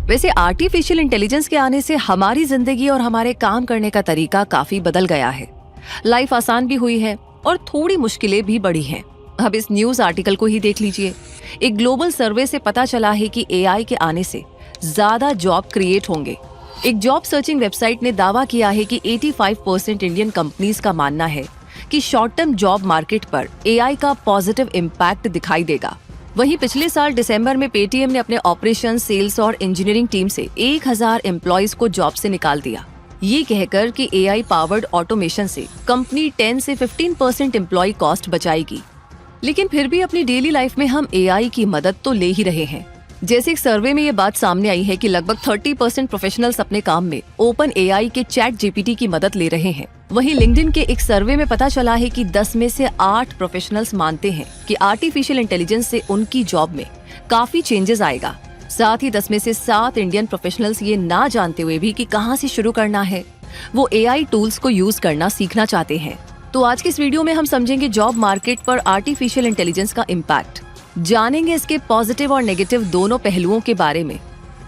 वैसे artificial intelligence के आने से हमारी जिंदगी और हमारे काम करने का तरीका काफी बदल गया है। लाइफ आसान भी हुई है और थोड़ी मुश्किलें भी बढ़ी हैं। अब इस न्यूज आर्टिकल को ही देख लीजिए। एक ग्लोबल सर्वे से पता चला है कि एआई के आने से ज्यादा जॉब क्रिएट होंगे। एक जॉब सर्चिंग वेबसाइट ने दावा किया है कि 85% इंडियन कंपनीज का मानना है कि शॉर्ट टर्म जॉब मार्केट पर एआई का पॉजिटिव इम्पैक्ट दिखाई देगा। वहीं पिछले साल दिसंबर में पेटीएम ने अपने ऑपरेशन, सेल्स और इंजीनियरिंग टीम से 1000 एम्प्लॉयज को जॉब से निकाल दिया, ये कहकर कि एआई पावर्ड ऑटोमेशन से कंपनी 10 से 15% एम्प्लॉय कॉस्ट बचाएगी। लेकिन फिर भी अपनी डेली लाइफ में हम एआई की मदद तो ले ही रहे हैं। जैसे एक सर्वे में ये बात सामने आई है कि लगभग 30% प्रोफेशनल्स अपने काम में ओपन एआई के चैट जीपीटी की मदद ले रहे हैं। वहीं लिंक्डइन के एक सर्वे में पता चला है कि 10 में से 8 प्रोफेशनल्स मानते हैं कि आर्टिफिशियल इंटेलिजेंस से उनकी जॉब में काफी चेंजेस आएगा। साथ ही 10 में से 7 इंडियन प्रोफेशनल्स ये ना जानते हुए भी कि कहां से शुरू करना है, वो एआई टूल्स को यूज करना सीखना चाहते हैं। तो आज के इस वीडियो में हम समझेंगे जॉब मार्केट पर आर्टिफिशियल इंटेलिजेंस का इम्पैक्ट, जानेंगे इसके पॉजिटिव और नेगेटिव दोनों पहलुओं के बारे में।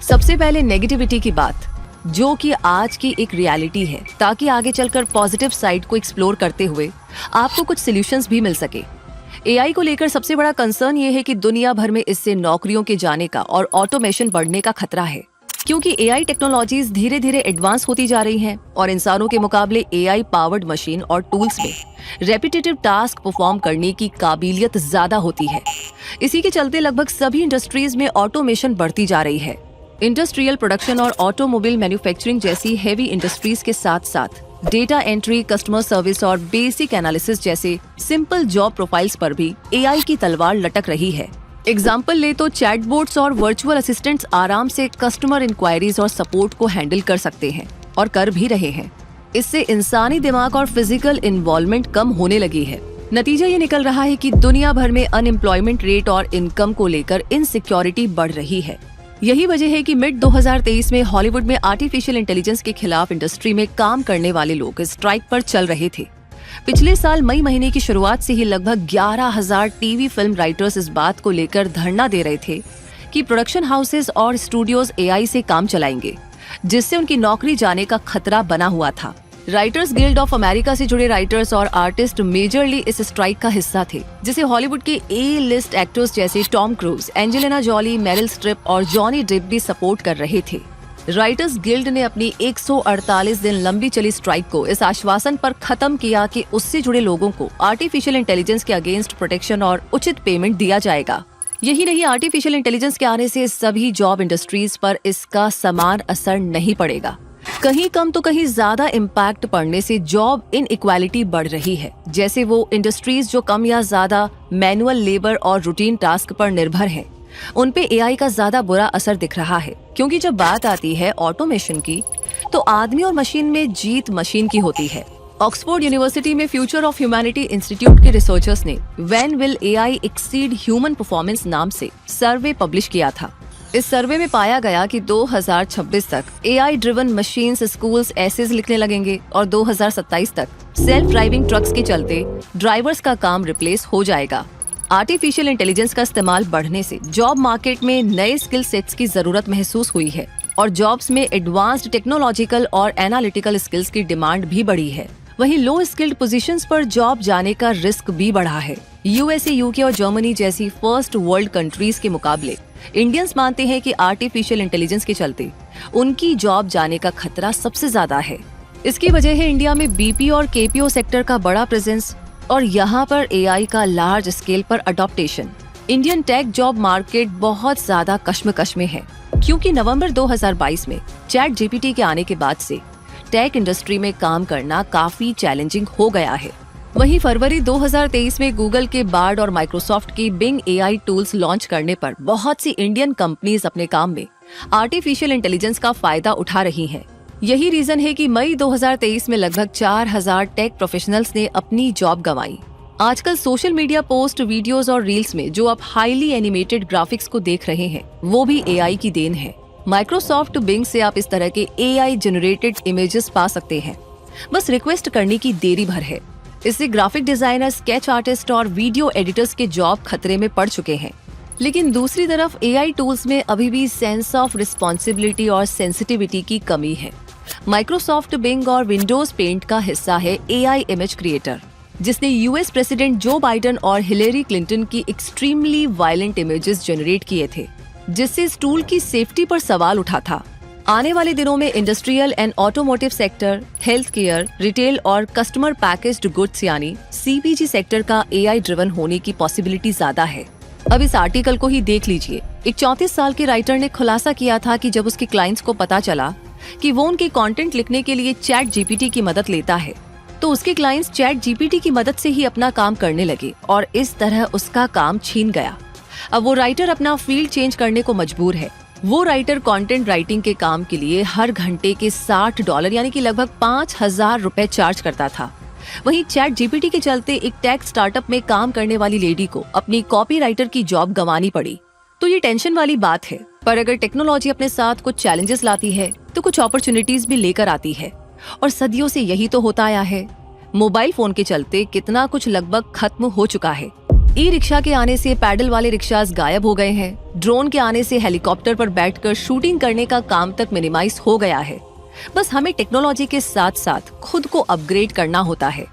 सबसे पहले नेगेटिविटी की बात, जो कि आज की एक रियलिटी है, ताकि आगे चलकर पॉजिटिव साइड को एक्सप्लोर करते हुए आपको कुछ सॉल्यूशंस भी मिल सके। एआई को लेकर सबसे बड़ा कंसर्न ये है कि दुनिया भर में इससे नौकरियों के जाने का और ऑटोमेशन बढ़ने का खतरा है, क्योंकि एआई टेक्नोलॉजीज धीरे धीरे एडवांस होती जा रही हैं और इंसानों के मुकाबले एआई पावर्ड मशीन और टूल्स में रेपिटेटिव टास्क परफॉर्म करने की काबिलियत ज्यादा होती है। इसी के चलते लगभग सभी इंडस्ट्रीज में ऑटोमेशन बढ़ती जा रही है। इंडस्ट्रियल प्रोडक्शन और ऑटोमोबाइल मैन्युफैक्चरिंग जैसी हेवी इंडस्ट्रीज के साथ साथ डेटा एंट्री, कस्टमर सर्विस और बेसिक एनालिसिस जैसे सिंपल जॉब प्रोफाइल्स पर भी एआई की तलवार लटक रही है। एग्जाम्पल ले तो चैटबॉट्स और वर्चुअल असिस्टेंट्स आराम से कस्टमर इंक्वायरीज और सपोर्ट को हैंडल कर सकते हैं और कर भी रहे हैं। इससे इंसानी दिमाग और फिजिकल इन्वॉल्वमेंट कम होने लगी है। नतीजा ये निकल रहा है कि दुनिया भर में अनएम्प्लॉयमेंट रेट और इनकम को लेकर इनसिक्योरिटी बढ़ रही है। यही वजह है कि मिड 2023 में हॉलीवुड में आर्टिफिशियल इंटेलिजेंस के खिलाफ इंडस्ट्री में काम करने वाले लोग स्ट्राइक पर चल रहे थे। पिछले साल मई महीने की शुरुआत से ही लगभग 11,000 टीवी फिल्म राइटर्स इस बात को लेकर धरना दे रहे थे कि प्रोडक्शन हाउसेस और स्टूडियोज एआई से काम चलाएंगे, जिससे उनकी नौकरी जाने का खतरा बना हुआ था। राइटर्स गिल्ड ऑफ अमेरिका से जुड़े राइटर्स और आर्टिस्ट मेजरली इस स्ट्राइक का हिस्सा थे, जिसे हॉलीवुड के ए लिस्ट एक्टर्स जैसे Tom cruise, Angelina Jolie, Meryl Streep और जॉनी डेप भी सपोर्ट कर रहे थे। राइटर्स गिल्ड ने अपनी 148 दिन लंबी चली स्ट्राइक को इस आश्वासन पर खत्म किया कि उससे जुड़े लोगों को आर्टिफिशियल इंटेलिजेंस के अगेंस्ट प्रोटेक्शन और उचित पेमेंट दिया जाएगा। यही नहीं, आर्टिफिशियल इंटेलिजेंस के आने से सभी जॉब इंडस्ट्रीज पर इसका समान असर नहीं पड़ेगा। कहीं कम तो कहीं ज्यादा इम्पैक्ट पड़ने से जॉब इनइक्वालिटी बढ़ रही है। जैसे वो इंडस्ट्रीज जो कम या ज्यादा मैनुअल लेबर और रूटीन टास्क पर निर्भर हैं, उन पे एआई का ज्यादा बुरा असर दिख रहा है। क्योंकि जब बात आती है ऑटोमेशन की, तो आदमी और मशीन में जीत मशीन की होती है। ऑक्सफोर्ड यूनिवर्सिटी में फ्यूचर ऑफ ह्यूमैनिटी इंस्टीट्यूट के रिसर्चर्स ने when will AI exceed human performance नाम से सर्वे पब्लिश किया था। इस सर्वे में पाया गया कि 2026 तक AI driven machines schools essays लिखने लगेंगे और 2027 तक सेल्फ ड्राइविंग ट्रक्स के चलते ड्राइवर्स का काम रिप्लेस हो जाएगा। आर्टिफिशियल इंटेलिजेंस का इस्तेमाल बढ़ने से जॉब मार्केट में नए स्किल सेट्स की जरूरत महसूस हुई है और जॉब्स में एडवांस्ड टेक्नोलॉजिकल और एनालिटिकल स्किल्स की डिमांड भी बढ़ी है। वहीं लो स्किल्ड पोजीशंस पर जॉब जाने का रिस्क भी बढ़ा है। यूएसए, यूके और जर्मनी जैसी फर्स्ट वर्ल्ड कंट्रीज के मुकाबले इंडियंस मानते हैं कि आर्टिफिशियल इंटेलिजेंस के चलते उनकी जॉब जाने का खतरा सबसे ज्यादा है। इसकी वजह है इंडिया में बीपी और केपीओ सेक्टर का बड़ा प्रेजेंस और यहाँ पर एआई का लार्ज स्केल पर adaptation. Indian tech job market बहुत ज्यादा कश्मकश में है, क्योंकि नवंबर 2022 में चैट जीपीटी के आने के बाद से टेक इंडस्ट्री में काम करना काफी चैलेंजिंग हो गया है। वहीं फरवरी 2023 में गूगल के बार्ड और माइक्रोसॉफ्ट की बिंग एआई टूल्स लॉन्च करने पर बहुत सी इंडियन कंपनीज अपने काम में आर्टिफिशियल इंटेलिजेंस का फायदा उठा रही हैं। यही रीजन है कि मई 2023 में लगभग 4,000 टेक प्रोफेशनल्स ने अपनी जॉब गंवाई। आजकल सोशल मीडिया पोस्ट, वीडियोस और रील्स में जो आप हाईली एनिमेटेड ग्राफिक्स को देख रहे हैं, वो भी एआई की देन है। माइक्रोसॉफ्ट बिंग से आप इस तरह के एआई जनरेटेड इमेजेस पा सकते हैं, बस रिक्वेस्ट करने की देरी भर है। इससे ग्राफिक डिजाइनर, स्केच आर्टिस्ट और वीडियो एडिटर्स के जॉब खतरे में पड़ चुके हैं। लेकिन दूसरी तरफ एआई टूल्स में अभी भी सेंस ऑफ रिस्पॉन्सिबिलिटी और सेंसिटिविटी की कमी है। माइक्रोसॉफ्ट बिंग और विंडोज पेंट का हिस्सा है एआई इमेज क्रिएटर, जिसने यूएस प्रेसिडेंट जो बाइडेन और हिलेरी क्लिंटन की एक्सट्रीमली वायलेंट इमेजेस जनरेट किए थे, जिससे इस टूल की सेफ्टी पर सवाल उठा था। आने वाले दिनों में industrial and automotive sector, health care, retail और कस्टमर पैकेज्ड गुड्स यानी सीपीजी सेक्टर का एआई ड्रिवन होने की पॉसिबिलिटी ज्यादा है। अब इस आर्टिकल को ही देख लीजिए। एक 34 साल के राइटर ने खुलासा किया था कि जब उसके क्लाइंट्स को पता चला कि वो उनके कंटेंट लिखने के लिए चैट जीपीटी की मदद लेता है, तो उसके क्लाइंट्स चैट जीपीटी की मदद से ही अपना काम करने लगे और इस तरह उसका काम छीन गया। अब वो राइटर अपना फील्ड चेंज करने को मजबूर है। वो राइटर कंटेंट राइटिंग के काम के लिए हर घंटे के $60 यानी कि लगभग 5,000 रुपए चार्ज करता था। वहीं चैट जीपीटी के चलते एक टेक स्टार्टअप में काम करने वाली लेडी को अपनी कॉपी राइटर की जॉब गंवानी पड़ी। तो ये टेंशन वाली बात है, पर अगर टेक्नोलॉजी अपने साथ कुछ चैलेंजेस लाती है तो कुछ अपॉर्चुनिटीज भी लेकर आती है, और सदियों से यही तो होता आया है। मोबाइल फोन के चलते कितना कुछ लगभग खत्म हो चुका है। ई रिक्शा के आने से पैडल वाले रिक्शास गायब हो गए हैं। ड्रोन के आने से हेलीकॉप्टर पर बैठकर शूटिंग करने का काम तक मिनिमाइज हो गया है। बस हमें टेक्नोलॉजी के साथ साथ खुद को अपग्रेड करना होता है,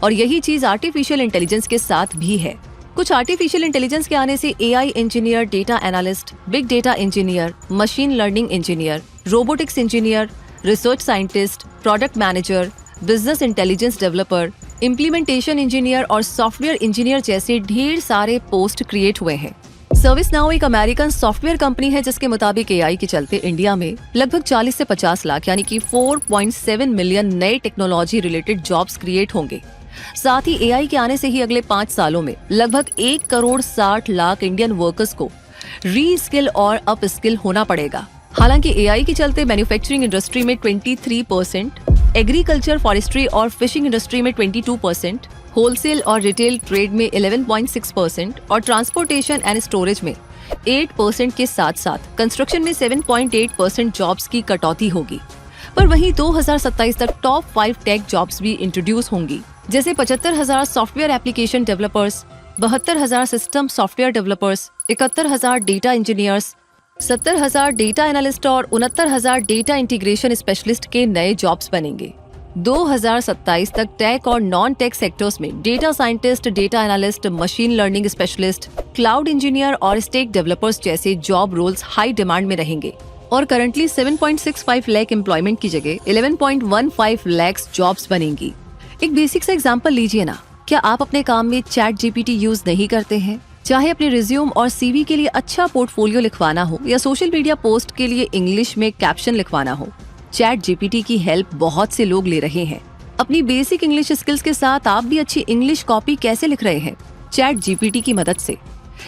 और यही चीज आर्टिफिशियल इंटेलिजेंस के साथ भी है। कुछ आर्टिफिशियल इंटेलिजेंस के आने से AI engineer, data analyst, big data engineer, machine learning engineer, robotics engineer, research scientist, product manager, business intelligence developer, implementation engineer और सॉफ्टवेयर इंजीनियर जैसे ढेर सारे पोस्ट क्रिएट हुए हैं। सर्विस नाउ एक अमेरिकन सॉफ्टवेयर कंपनी है, जिसके मुताबिक एआई के चलते इंडिया में लगभग 40 से 50 लाख यानी कि 4.7 मिलियन नए टेक्नोलॉजी रिलेटेड जॉब्स क्रिएट होंगे। साथ ही एआई के आने से ही अगले 5 सालों में लगभग 1,60,00,000 इंडियन वर्कर्स को री स्किल और अप स्किल होना पड़ेगा। हालांकि एआई के चलते मैन्युफैक्चरिंग इंडस्ट्री में 23%, एग्रीकल्चर, फॉरेस्ट्री और फिशिंग इंडस्ट्री में 22%, होलसेल और रिटेल ट्रेड में 11.6% और ट्रांसपोर्टेशन एंड स्टोरेज में 8% के साथ साथ कंस्ट्रक्शन में 7.8% जॉब्स की कटौती होगी। पर वहीं 2027 तक टॉप 5 टेक जॉब्स भी इंट्रोड्यूस होंगी, जैसे 75,000 software application developers, 72,000 system software developers, 71,000 data engineers, 70,000 data analyst और 69,000 डेटा इंटीग्रेशन स्पेशलिस्ट के नए जॉब्स बनेंगे। 2027 तक टेक और नॉन टेक सेक्टर्स में data scientist, data analyst, machine learning specialist, cloud engineer और स्टेक डेवलपर्स जैसे जॉब रोल्स हाई डिमांड में रहेंगे। और करंटली 7.65 लाख एम्प्लॉयमेंट की जगह 11.15 लाख जॉब्स बनेंगी। एक बेसिक सा एग्जांपल लीजिए ना, क्या आप अपने काम में चैट जीपीटी यूज नहीं करते हैं? चाहे अपने रिज्यूम और सीवी के लिए अच्छा पोर्टफोलियो लिखवाना हो या सोशल मीडिया पोस्ट के लिए इंग्लिश में कैप्शन लिखवाना हो, चैट जीपीटी की हेल्प बहुत से लोग ले रहे हैं। अपनी बेसिक इंग्लिश स्किल्स के साथ आप भी अच्छी इंग्लिश कॉपी कैसे लिख रहे हैं? चैट जीपीटी की मदद से।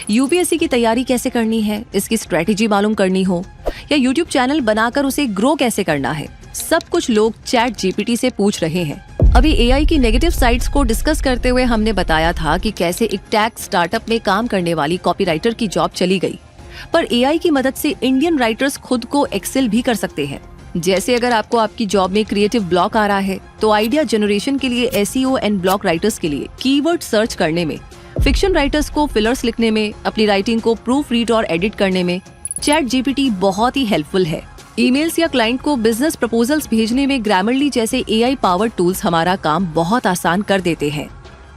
यूपीएससी की तैयारी कैसे करनी है, इसकी स्ट्रेटेजी मालूम करनी हो, या यूट्यूब चैनल बनाकर उसे ग्रो कैसे करना है, सब कुछ लोग चैट जीपीटी से पूछ रहे हैं। अभी एआई की नेगेटिव साइड्स को डिस्कस करते हुए हमने बताया था कि कैसे एक टेक स्टार्टअप में काम करने वाली कॉपीराइटर की जॉब चली गई, पर एआई की मदद से इंडियन राइटर्स खुद को एक्सेल भी कर सकते हैं। जैसे अगर आपको आपकी जॉब में क्रिएटिव ब्लॉक आ रहा है, तो आइडिया जनरेशन के लिए एसईओ एंड ब्लॉक राइटर्स के लिए कीवर्ड सर्च करने में, फिक्शन राइटर्स को फिलर्स लिखने में, अपनी राइटिंग को प्रूफ रीड और एडिट करने में चैट जीपीटी बहुत ही हेल्पफुल है। ईमेल्स या क्लाइंट को बिजनेस प्रपोजल्स भेजने में ग्रामरली जैसे एआई पावर्ड टूल्स हमारा काम बहुत आसान कर देते हैं।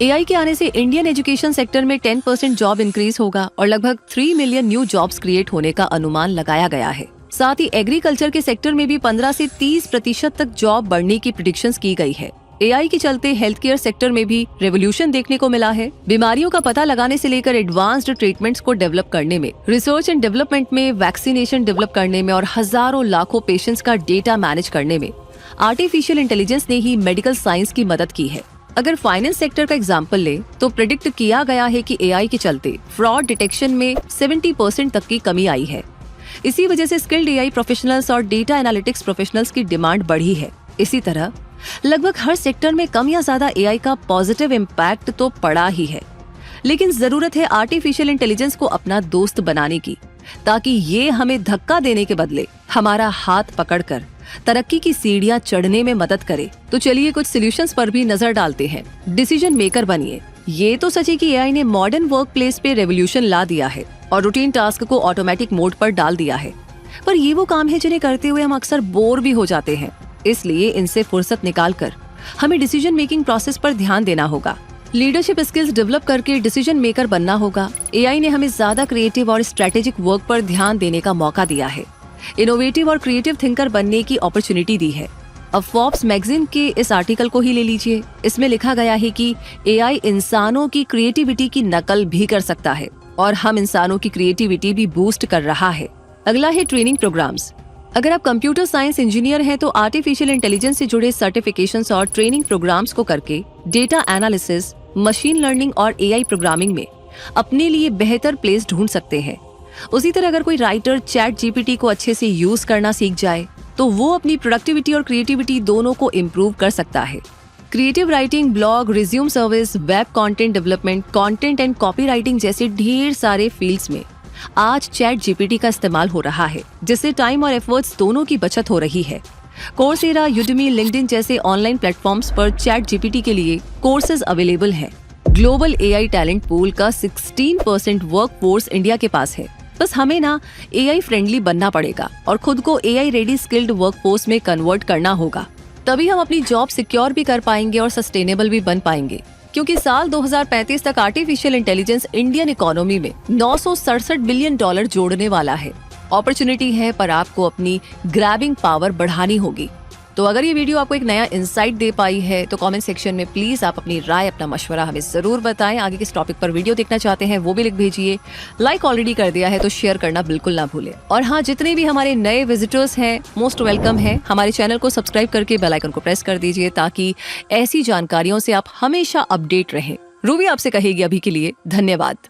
एआई के आने से इंडियन एजुकेशन सेक्टर में 10% जॉब इंक्रीज होगा और लगभग 3 मिलियन न्यू जॉब्स क्रिएट होने का अनुमान लगाया गया है। साथ ही एग्रीकल्चर के सेक्टर में भी 15 से 30% तक जॉब बढ़ने की प्रेडिक्शंस की गई है। एआई के चलते हेल्थ केयर सेक्टर में भी रेवोल्यूशन देखने को मिला है। बीमारियों का पता लगाने से लेकर एडवांस्ड ट्रीटमेंट्स को डेवलप करने में, रिसर्च एंड डेवलपमेंट में, वैक्सीनेशन डेवलप करने में और हजारों लाखों पेशेंट्स का डेटा मैनेज करने में आर्टिफिशियल इंटेलिजेंस ने ही मेडिकल साइंस की मदद की है। अगर फाइनेंस सेक्टर का एग्जाम्पल ले तो प्रेडिक्ट किया गया है कि एआई के चलते फ्रॉड डिटेक्शन में 70% तक की कमी आई है। इसी वजह से स्किल्ड एआई प्रोफेशनल्स और डेटा एनालिटिक्स प्रोफेशनल्स की डिमांड बढ़ी है। इसी तरह लगभग हर सेक्टर में कम या ज्यादा एआई का पॉजिटिव इम्पैक्ट तो पड़ा ही है, लेकिन जरूरत है आर्टिफिशियल इंटेलिजेंस को अपना दोस्त बनाने की, ताकि ये हमें धक्का देने के बदले हमारा हाथ पकड़कर तरक्की की सीढ़ियां चढ़ने में मदद करे। तो चलिए कुछ सॉल्यूशंस पर भी नजर डालते हैं। डिसीजन मेकर बनिए। ये तो सच है कि एआई ने मॉडर्न वर्क प्लेस पे रेवोल्यूशन ला दिया है और रूटीन टास्क को ऑटोमेटिक मोड पर डाल दिया है, पर ये वो काम है जिन्हें करते हुए हम अक्सर बोर भी हो जाते हैं। इसलिए इनसे फुर्सत निकालकर हमें डिसीजन मेकिंग प्रोसेस पर ध्यान देना होगा। लीडरशिप स्किल्स डेवलप करके डिसीजन मेकर बनना होगा। एआई ने हमें ज्यादा क्रिएटिव और स्ट्रेटेजिक वर्क पर ध्यान देने का मौका दिया है, इनोवेटिव और क्रिएटिव थिंकर बनने की अपॉर्चुनिटी दी है। अब फोर्ब्स मैगजीन के इस आर्टिकल को ही ले लीजिए। इसमें लिखा गया है कि एआई इंसानों की क्रिएटिविटी की नकल भी कर सकता है और हम इंसानों की क्रिएटिविटी भी बूस्ट कर रहा है। अगला है ट्रेनिंग प्रोग्राम्स। अगर आप कंप्यूटर साइंस इंजीनियर हैं तो आर्टिफिशियल इंटेलिजेंस से जुड़े सर्टिफिकेशंस और ट्रेनिंग प्रोग्राम्स को करके डेटा एनालिसिस, मशीन लर्निंग और एआई प्रोग्रामिंग में अपने लिए बेहतर प्लेस ढूंढ सकते हैं। उसी तरह अगर कोई राइटर चैट जीपीटी को अच्छे से यूज करना सीख जाए तो वो अपनी प्रोडक्टिविटी और क्रिएटिविटी दोनों को इम्प्रूव कर सकता है। Creative writing, blog, resume service, web content development, content and copy writing जैसे ढेर सारे फील्ड्स में आज चैट जीपीटी का इस्तेमाल हो रहा है, जिससे टाइम और एफर्ट्स दोनों की बचत हो रही है। कोर्सेरा, यूडेमी, लिंक्डइन जैसे ऑनलाइन प्लेटफॉर्म्स पर चैट जीपीटी के लिए कोर्सेज अवेलेबल हैं। ग्लोबल एआई टैलेंट पूल का 16% वर्क फोर्स इंडिया के पास है। बस हमें ना एआई फ्रेंडली बनना पड़ेगा और खुद को एआई रेडी स्किल्ड वर्कफोर्स में कन्वर्ट करना होगा। तभी हम अपनी जॉब सिक्योर भी कर पाएंगे और सस्टेनेबल भी बन पाएंगे, क्योंकि साल 2035 तक आर्टिफिशियल इंटेलिजेंस इंडियन इकोनॉमी में $967 बिलियन जोड़ने वाला है। अपॉर्चुनिटी है, पर आपको अपनी ग्रैबिंग पावर बढ़ानी होगी। तो अगर ये वीडियो आपको एक नया इंसाइट दे पाई है तो कमेंट सेक्शन में प्लीज आप अपनी राय, अपना मशवरा हमें जरूर बताएं। आगे किस टॉपिक पर वीडियो देखना चाहते हैं वो भी लिख भेजिए। लाइक ऑलरेडी कर दिया है तो शेयर करना बिल्कुल ना भूलें। और हाँ, जितने भी हमारे नए विजिटर्स हैं मोस्ट वेलकम है। हमारे चैनल को सब्सक्राइब करके बेल आइकन को प्रेस कर दीजिए ताकि ऐसी जानकारियों से आप हमेशा अपडेट रहें। रूबी आपसे कहेगी अभी के लिए धन्यवाद।